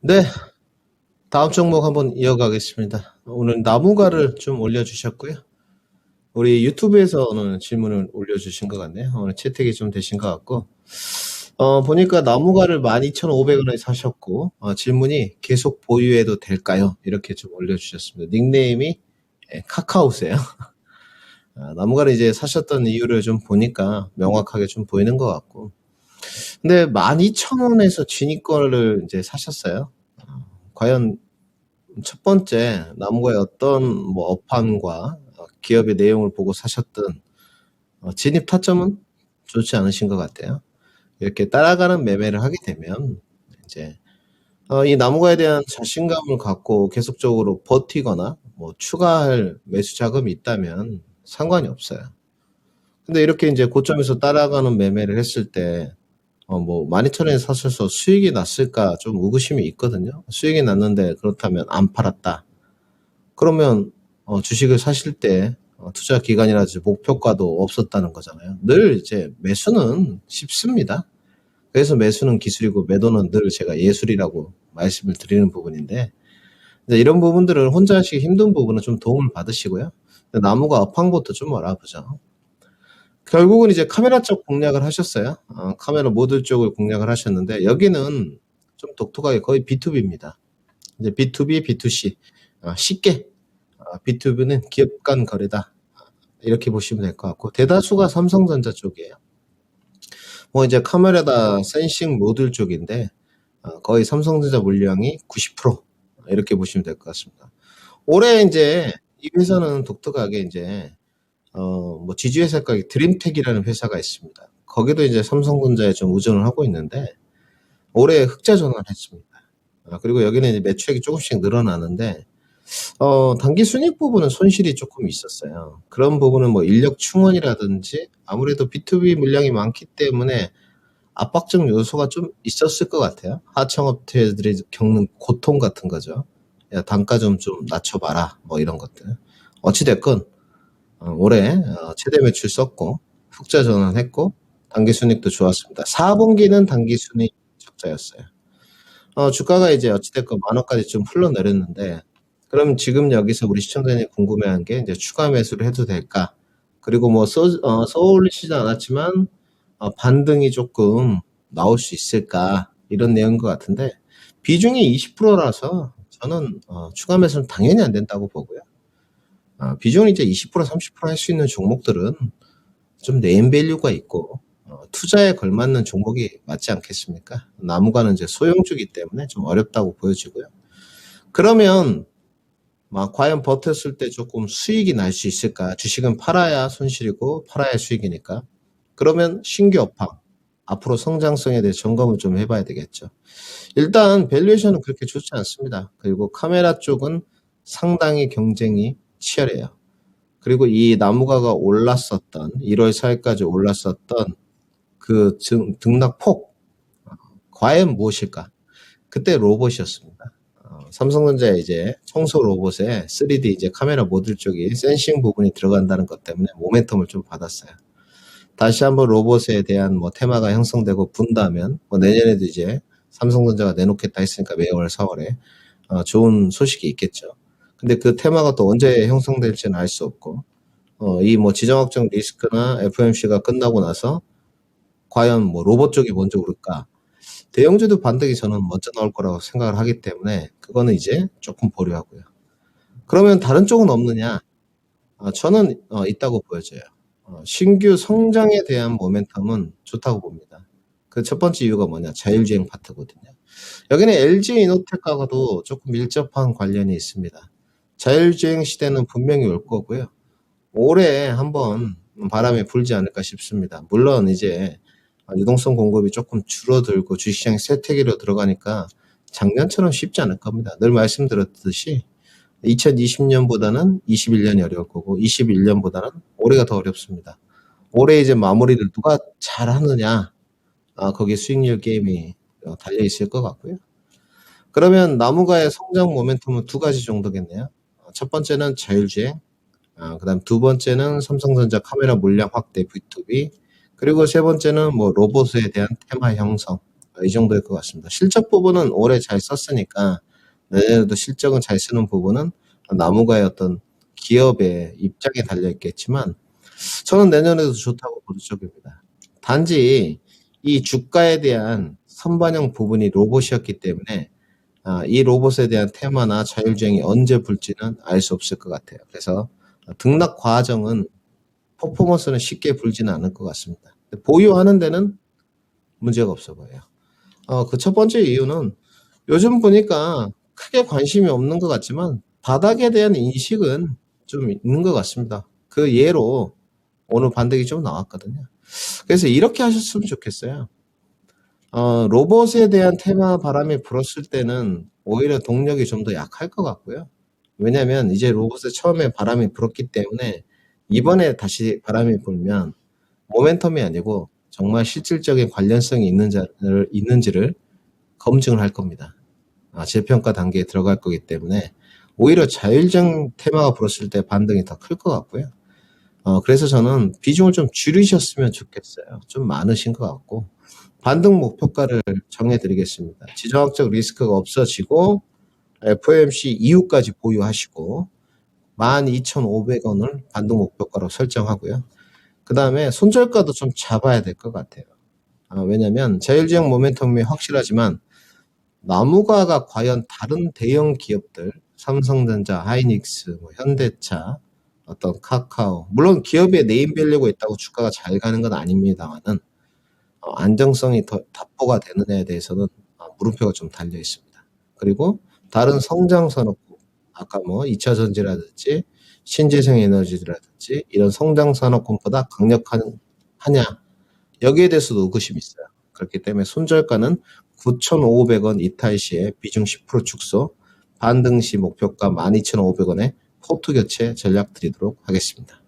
네, 다음 종목 한번 이어가겠습니다. 오늘 나무가를 좀 올려주셨고요. 우리 유튜브에서 오늘 질문을 올려주신 것 같네요. 오늘 채택이 좀 되신 것 같고, 보니까 나무가를 12,500원에 사셨고, 질문이 계속 보유해도 될까요? 이렇게 좀 올려주셨습니다. 닉네임이 카카오세요. 나무가를 이제 사셨던 이유를 좀 보니까 명확하게 좀 보이는 것 같고, 근데 12,000원에서 진입거를 이제 사셨어요. 과연 첫 번째, 나무가의 어떤 뭐 업황과 기업의 내용을 보고 사셨든 진입 타점은 좋지 않으신 것 같아요. 이렇게 따라가는 매매를 하게 되면 이제 이 나무가에 대한 자신감을 갖고 계속적으로 버티거나 뭐 추가할 매수 자금이 있다면 상관이 없어요. 근데 이렇게 이제 고점에서 따라가는 매매를 했을 때 뭐 12,000원에 사셔서 수익이 났을까 좀 의구심이 있거든요. 수익이 났는데 그렇다면 안 팔았다. 그러면 주식을 사실 때 투자 기간이라든지 목표가도 없었다는 거잖아요. 늘 이제 매수는 쉽습니다. 그래서 매수는 기술이고 매도는 늘 제가 예술이라고 말씀을 드리는 부분인데, 이제 이런 부분들을 혼자 하시기 힘든 부분은 좀 도움을 받으시고요. 나무가 업황부터 좀 알아보죠. 결국은 이제 카메라 쪽 공략을 하셨어요. 카메라 모듈 쪽을 공략을 하셨는데, 여기는 좀 독특하게 거의 B2B입니다. 이제 B2B, B2C. 쉽게 B2B는 기업 간 거래다. 이렇게 보시면 될 것 같고, 대다수가 삼성전자 쪽이에요. 뭐 이제 카메라다 센싱 모듈 쪽인데 거의 삼성전자 물량이 90% 이렇게 보시면 될 것 같습니다. 올해 이제 이 회사는 독특하게 이제 뭐 지주회사가 드림텍이라는 회사가 있습니다. 거기도 이제 삼성전자에 좀 의존을 하고 있는데 올해 흑자 전환을 했습니다. 그리고 여기는 이제 매출액이 조금씩 늘어나는데 단기 순익 부분은 손실이 조금 있었어요. 그런 부분은 뭐 인력 충원이라든지 아무래도 B2B 물량이 많기 때문에 압박적 요소가 좀 있었을 것 같아요. 하청업체들이 겪는 고통 같은 거죠. 야, 단가 좀 낮춰봐라. 뭐 이런 것들. 어찌됐건, 올해 최대 매출 썼고, 흑자 전환했고, 단기 순익도 좋았습니다. 4분기는 단기 순익 적자였어요. 주가가 이제 어찌됐건 10,000원까지 좀 흘러내렸는데, 그럼 지금 여기서 우리 시청자님 궁금해한 게 이제 추가 매수를 해도 될까? 그리고 뭐 쏘올리시지 않았지만 반등이 조금 나올 수 있을까? 이런 내용인 것 같은데 비중이 20%라서 저는 추가 매수는 당연히 안 된다고 보고요. 비중이 이제 20% 30% 할 수 있는 종목들은 좀 네임밸류가 있고 투자에 걸맞는 종목이 맞지 않겠습니까? 나무가는 이제 소형주기 때문에 좀 어렵다고 보여지고요. 그러면 과연 버텼을 때 조금 수익이 날 수 있을까? 주식은 팔아야 손실이고 팔아야 수익이니까. 그러면 신규 업황, 앞으로 성장성에 대해 점검을 좀 해봐야 되겠죠. 일단 밸류에이션은 그렇게 좋지 않습니다. 그리고 카메라 쪽은 상당히 경쟁이 치열해요. 그리고 이 나무가가 올랐었던 1월 4일까지 올랐었던 그 등락폭 과연 무엇일까? 그때 로봇이었습니다. 삼성전자의 이제 청소 로봇에 3D 이제 카메라 모듈 쪽이 센싱 부분이 들어간다는 것 때문에 모멘텀을 좀 받았어요. 다시 한번 로봇에 대한 뭐 테마가 형성되고 분다면 뭐 내년에도 이제 삼성전자가 내놓겠다 했으니까 매월 4월에 좋은 소식이 있겠죠. 근데 그 테마가 또 언제 형성될지는 알 수 없고 이 뭐 지정학적 리스크나 FOMC가 끝나고 나서 과연 뭐 로봇 쪽이 먼저 오를까? 대형주도 반등이 저는 먼저 나올 거라고 생각을 하기 때문에 그거는 이제 조금 보류하고요. 그러면 다른 쪽은 없느냐? 저는 있다고 보여져요. 신규 성장에 대한 모멘텀은 좋다고 봅니다. 그 첫 번째 이유가 뭐냐? 자율주행 파트거든요. 여기는 LG 이노텍하고도 조금 밀접한 관련이 있습니다. 자율주행 시대는 분명히 올 거고요. 올해 한번 바람이 불지 않을까 싶습니다. 물론 이제 유동성 공급이 조금 줄어들고 주식시장이 쇠퇴기로 들어가니까 작년처럼 쉽지 않을 겁니다. 늘 말씀드렸듯이 2020년보다는 21년이 어려울 거고 21년보다는 올해가 더 어렵습니다. 올해 이제 마무리를 누가 잘하느냐, 거기에 수익률 게임이 달려 있을 것 같고요. 그러면 나무가의 성장 모멘텀은 두 가지 정도겠네요. 첫 번째는 자율주행, 그다음 두 번째는 삼성전자 카메라 물량 확대 B2B, 그리고 세 번째는 뭐 로봇에 대한 테마 형성. 이 정도일 것 같습니다. 실적 부분은 올해 잘 썼으니까 내년에도 실적은 잘 쓰는 부분은 나무가의 어떤 기업의 입장에 달려 있겠지만 저는 내년에도 좋다고 보는 쪽입니다. 단지 이 주가에 대한 선반영 부분이 로봇이었기 때문에 이 로봇에 대한 테마나 자율주행이 언제 불지는 알 수 없을 것 같아요. 그래서 등락 과정은 퍼포먼스는 쉽게 불지는 않을 것 같습니다. 보유하는 데는 문제가 없어 보여요. 그 첫 번째 이유는 요즘 보니까 크게 관심이 없는 것 같지만 바닥에 대한 인식은 좀 있는 것 같습니다. 그 예로 오늘 반등이 좀 나왔거든요. 그래서 이렇게 하셨으면 좋겠어요. 로봇에 대한 테마 바람이 불었을 때는 오히려 동력이 좀 더 약할 것 같고요. 왜냐면 이제 로봇에 처음에 바람이 불었기 때문에 이번에 다시 바람이 불면 모멘텀이 아니고 정말 실질적인 관련성이 있는지를 검증을 할 겁니다. 재평가 단계에 들어갈 거기 때문에 오히려 자율주행 테마가 불었을 때 반등이 더 클 것 같고요. 그래서 저는 비중을 좀 줄이셨으면 좋겠어요. 좀 많으신 것 같고 반등 목표가를 정해드리겠습니다. 지정학적 리스크가 없어지고 FOMC 이후까지 보유하시고 12,500원을 반등 목표가로 설정하고요. 그 다음에 손절가도 좀 잡아야 될 것 같아요. 왜냐면 자율주행 모멘텀이 확실하지만 나무가가 과연 다른 대형 기업들 삼성전자, 하이닉스, 현대차, 어떤 카카오 물론 기업의 네임밸류가 있다고 주가가 잘 가는 건 아닙니다만은 안정성이 더 답보가 되느냐에 대해서는 물음표가 좀 달려 있습니다. 그리고 다른 성장 산업국 아까 뭐 2차 전지라든지 신재생 에너지라든지 이런 성장 산업군보다 강력하냐 여기에 대해서도 의구심이 있어요. 그렇기 때문에 손절가는 9,500원 이탈 시에 비중 10% 축소, 반등 시 목표가 12,500원에 포트 교체 전략 드리도록 하겠습니다.